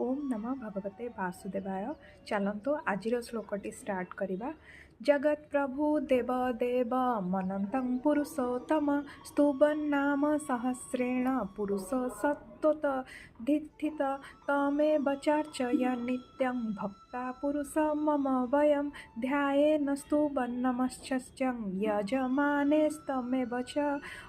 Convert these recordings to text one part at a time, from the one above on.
ओम नमः भगवते वासुदेवाय। चलंतु आजिर श्लोकटी स्टार्ट करिबा। जगत प्रभु देव देव मनन्तं पुरुषोत्तम स्तुवन्नाम सहस्रेण पुरुष सत्त्वत धित्थित तमेव चार्चय नित्यं भक्ता पुरुष मम वयं ध्यायेन स्तुवन्नमश्चं यजमानेस्तमेव च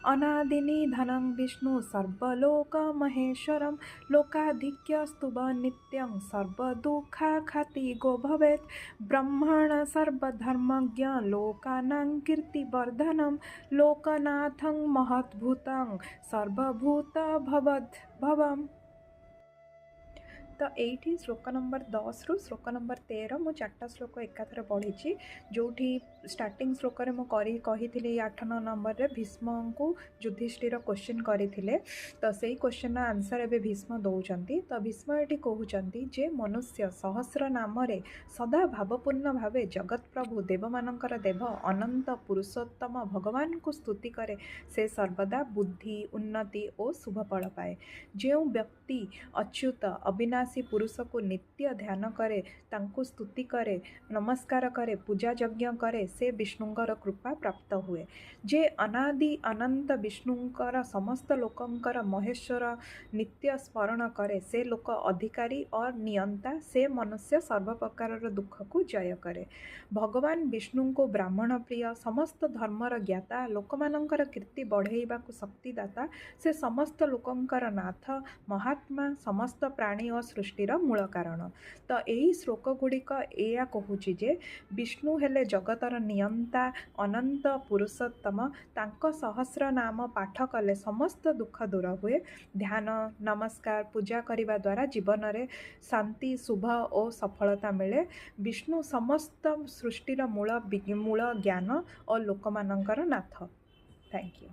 अनादिनिधनं विष्णु सर्वलोकमहेश्वरं लोकाधिक्यस्तुव नित्यं सर्वदुःखाखातिगो भवेत् ब्रह्मण सर्वधर्मज्ञ लोकानां कीर्तिवर्धनं लोकनाथं महद्भूतं सर्वभूतभवद्भवम्। तो यही श्लोक नंबर 10 रु श्लोक नंबर 13 मु 4टा श्लोक एकाथरे पढ़ी जो स्टार्टिंग श्लोक में मुझे कही 8-9 नंबर रे भीष्म को युधिष्ठिर क्वेश्चन करते तो से क्वेश्चन आंसर एवं भीष्म दौरान तो भीष्म ये कहते जे मनुष्य सहस्र नाम सदा भावपूर्ण भाव जगत प्रभु देवमानकर देव अनंत पुरुषोत्तम भगवान को स्तुति करे से सर्वदा बुद्धि उन्नति और शुभ फल पाए। जो व्यक्ति अच्युत अविनाशी पुरुष को नित्य ध्यान करे तांको स्तुति करे नमस्कार करे पूजा यज्ञ करे से विष्णुंकर कृपा प्राप्त हुए। जे अनादि अनंत विष्णुंकर समस्त लोकंकर महेश्वर नित्य स्मरण करे से लोक अधिकारी और नियंता से मनुष्य सर्व प्रकार दुख को जय करे। भगवान विष्णु को ब्राह्मण प्रिय समस्त धर्मर ज्ञाता लोकमानंकर कीर्ति बढ़ेवा शक्तिदाता से समस्त लोकंकर नाथ महात्मा समस्त प्राणी और सृष्टिर मूल कारण। तो यही श्लोक गुड़िक या कहूँ जे विष्णु हेले जगतर नियंता अनंत पुरुषोत्तम तांको सहस्र नाम पाठ कले समस्त दुख दूर हुए। ध्यान नमस्कार पूजा करने द्वारा जीवन में शांति शुभ और सफलता मिले। विष्णु समस्त सृष्टिर मूल ज्ञान और लोकमानंकर नाथ। Thank you.